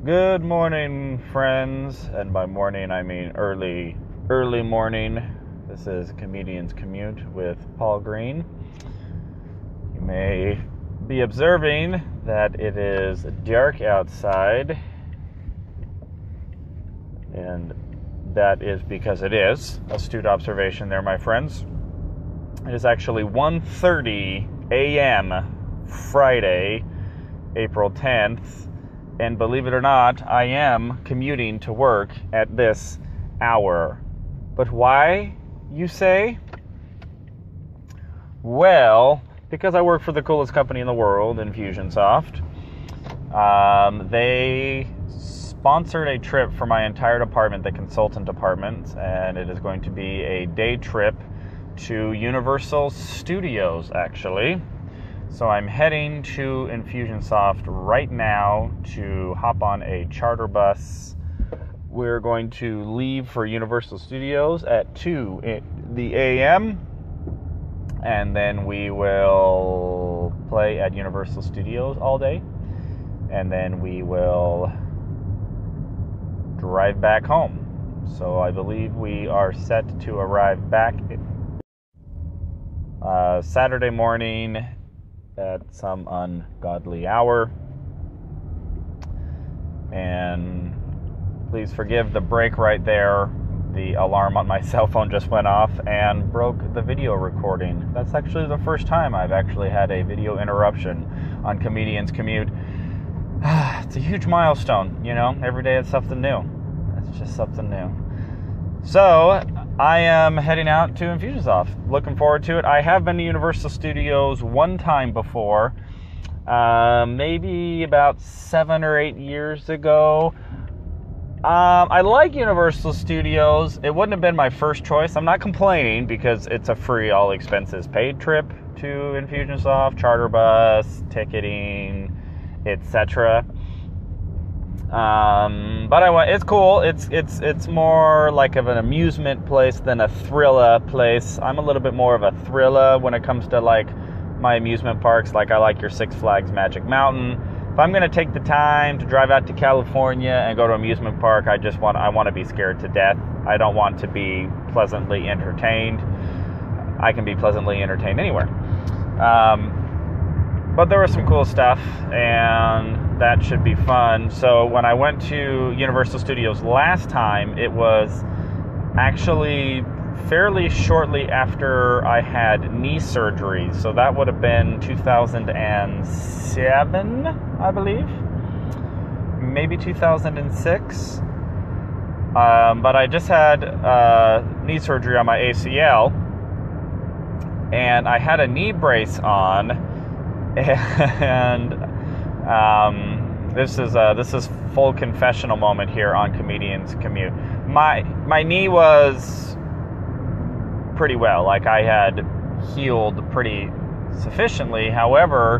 Good morning, friends, and by morning I mean early morning. This is Comedian's Commute with Paul Green. You may be observing that it is dark outside, and that is because it is. Astute observation there, my friends. It is actually 1:30 a.m. Friday, April 10th. And believe it or not, I am commuting to work at this hour. But why, you say? Well, because I work for the coolest company in the world, Infusionsoft. They sponsored a trip for my entire department, the consultant department, and it is going to be a day trip to Universal Studios, actually. So I'm heading to Infusionsoft right now to hop on a charter bus. We're going to leave for Universal Studios at 2 a.m. And then we will play at Universal Studios all day. And then we will drive back home. So I believe we are set to arrive back Saturday morning at some ungodly hour. And please forgive the break right there. The alarm on my cell phone just went off and broke the video recording. That's actually the first time I've actually had a video interruption on Comedian's Commute. It's a huge milestone, you know? Every day it's something new. It's just something new. So I am heading out to Infusionsoft. Looking forward to it. I have been to Universal Studios one time before, maybe about 7 or 8 years ago. I like Universal Studios. It wouldn't have been my first choice. I'm not complaining because it's a free, all expenses paid trip to Infusionsoft, charter bus, ticketing, etc. But it's cool. It's more like of an amusement place than a thriller place. I'm a little bit more of a thriller when it comes to like my amusement parks. Like I like your Six Flags Magic Mountain. If I'm gonna take the time to drive out to California and go to an amusement park, I want to be scared to death. I don't want to be pleasantly entertained. I can be pleasantly entertained anywhere. But there was some cool stuff, and that should be fun. So when I went to Universal Studios last time, it was actually fairly shortly after I had knee surgery. So that would have been 2007, I believe. Maybe 2006. But I just had knee surgery on my ACL, and I had a knee brace on. And this is full confessional moment here on Comedian's Commute. My knee was pretty well, like I had healed pretty sufficiently. However,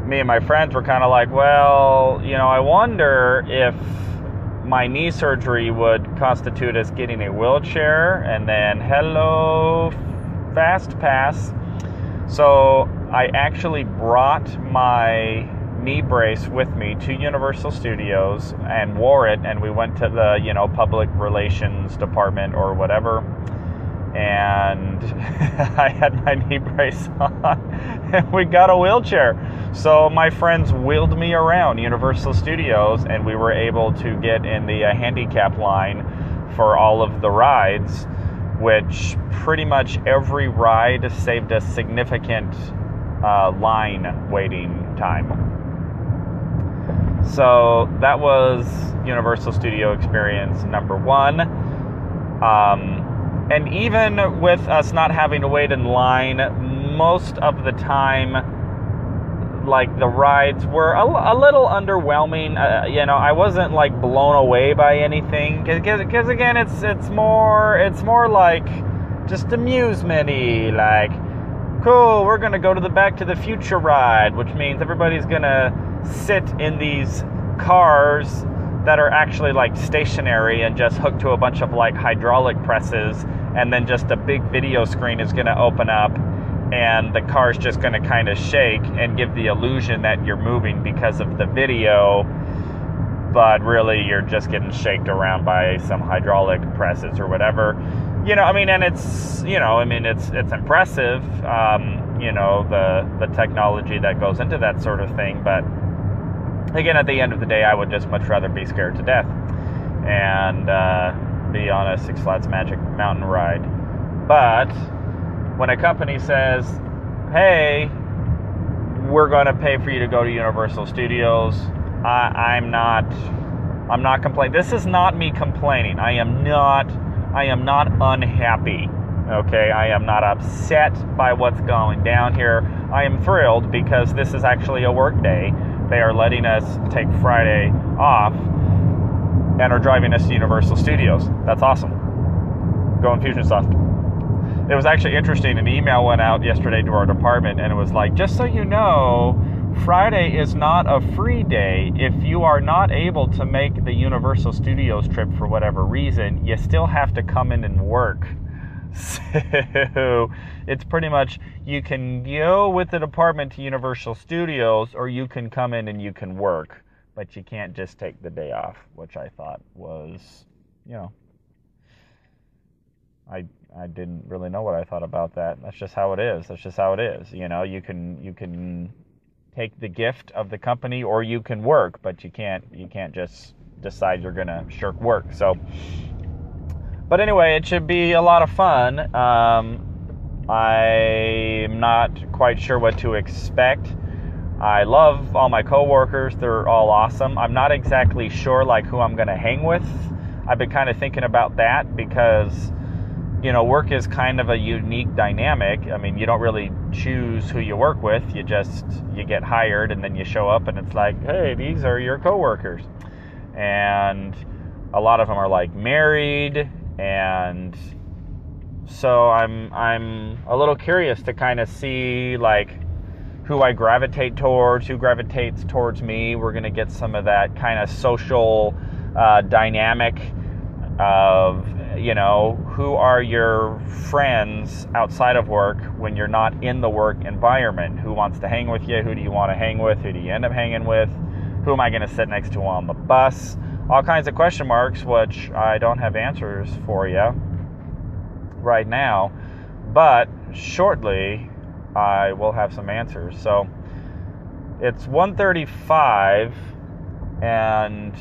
me and my friends were kind of like, well, you know, I wonder if my knee surgery would constitute us getting a wheelchair, and then hello, fast pass. So I actually brought my knee brace with me to Universal Studios and wore it, and we went to the, public relations department or whatever, and I had my knee brace on, and we got a wheelchair. So my friends wheeled me around Universal Studios, and we were able to get in the handicap line for all of the rides, which pretty much every ride saved us significant line waiting time. So that was Universal Studio experience number one. And even with us not having to wait in line, most of the time, like the rides were a little underwhelming. I wasn't like blown away by anything, because again, it's more like just amusement-y, like, cool, we're gonna go to the Back to the Future ride, which means everybody's gonna sit in these cars that are actually like stationary and just hooked to a bunch of like hydraulic presses, and then just a big video screen is gonna open up, and the car's just gonna kind of shake and give the illusion that you're moving because of the video. but really you're just getting shaked around by some hydraulic presses or whatever. I mean, and it's, it's impressive, the technology that goes into that sort of thing. But again, at the end of the day, I would just much rather be scared to death and be on a Six Flags Magic Mountain ride. But when a company says, hey, we're going to pay for you to go to Universal Studios, I'm not complaining. This is not me complaining. I am not unhappy. Okay, I am not upset by what's going down here. I am thrilled because this is actually a work day. They are letting us take Friday off and are driving us to Universal Studios. That's awesome. Go Infusionsoft. It was actually interesting. An email went out yesterday to our department, and it was like, just so you know, Friday is not a free day. If you are not able to make the Universal Studios trip for whatever reason, you still have to come in and work. So it's pretty much, you can go with the department to Universal Studios, or you can come in and you can work, but you can't just take the day off, which I thought was, I didn't really know what I thought about that. That's just how it is. You can take the gift of the company, or you can work, but you can't just decide you're gonna shirk work. So, but anyway, it should be a lot of fun. I'm not quite sure what to expect. I love all my coworkers. They're all awesome. I'm not exactly sure who I'm gonna hang with. I've been kind of thinking about that because work is kind of a unique dynamic. I mean, you don't really choose who you work with. You get hired, and then you show up and it's like, hey, these are your coworkers. And a lot of them are married, and so I'm a little curious to kind of see who I gravitate towards, who gravitates towards me. We're going to get some of that kind of social dynamic of, who are your friends outside of work when you're not in the work environment? Who wants to hang with you? Who do you want to hang with? Who do you end up hanging with? Who am I going to sit next to on the bus? All kinds of question marks, which I don't have answers for you right now, but shortly I will have some answers. So it's 1:35, and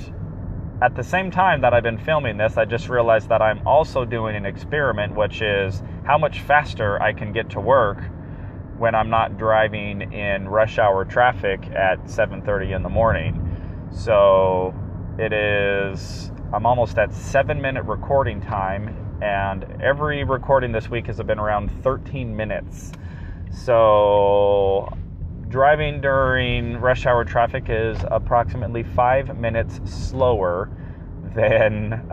at the same time that I've been filming this, I just realized that I'm also doing an experiment, which is how much faster I can get to work when I'm not driving in rush hour traffic at 7:30 in the morning. So I'm almost at 7-minute recording time, and every recording this week has been around 13 minutes. So driving during rush hour traffic is approximately 5 minutes slower than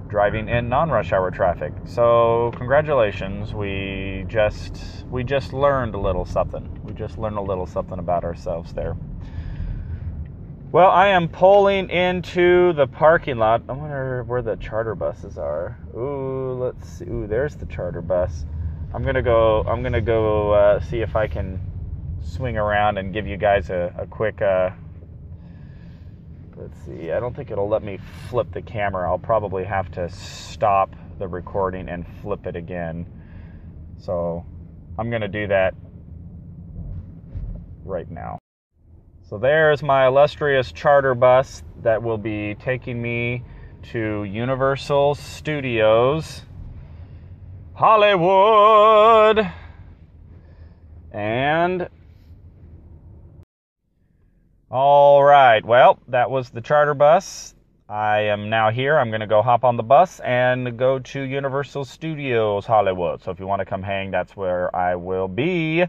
driving in non-rush hour traffic. So congratulations, we just learned a little something. We just learned a little something about ourselves there. Well, I am pulling into the parking lot. I wonder where the charter buses are. Ooh, let's see. Ooh, there's the charter bus. I'm gonna go see if I can swing around and give you guys a quick. Let's see. I don't think it'll let me flip the camera. I'll probably have to stop the recording and flip it again. So I'm gonna do that right now. So there's my illustrious charter bus that will be taking me to Universal Studios Hollywood. And all right, well, that was the charter bus. I am now here. I'm going to go hop on the bus and go to Universal Studios Hollywood. So if you want to come hang, that's where I will be.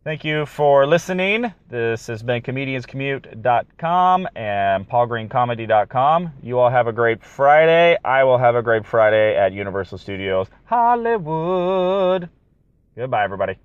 Thank you for listening. This has been comedianscommute.com and paulgreencomedy.com. You all have a great Friday. I will have a great Friday at Universal Studios Hollywood. Goodbye, everybody.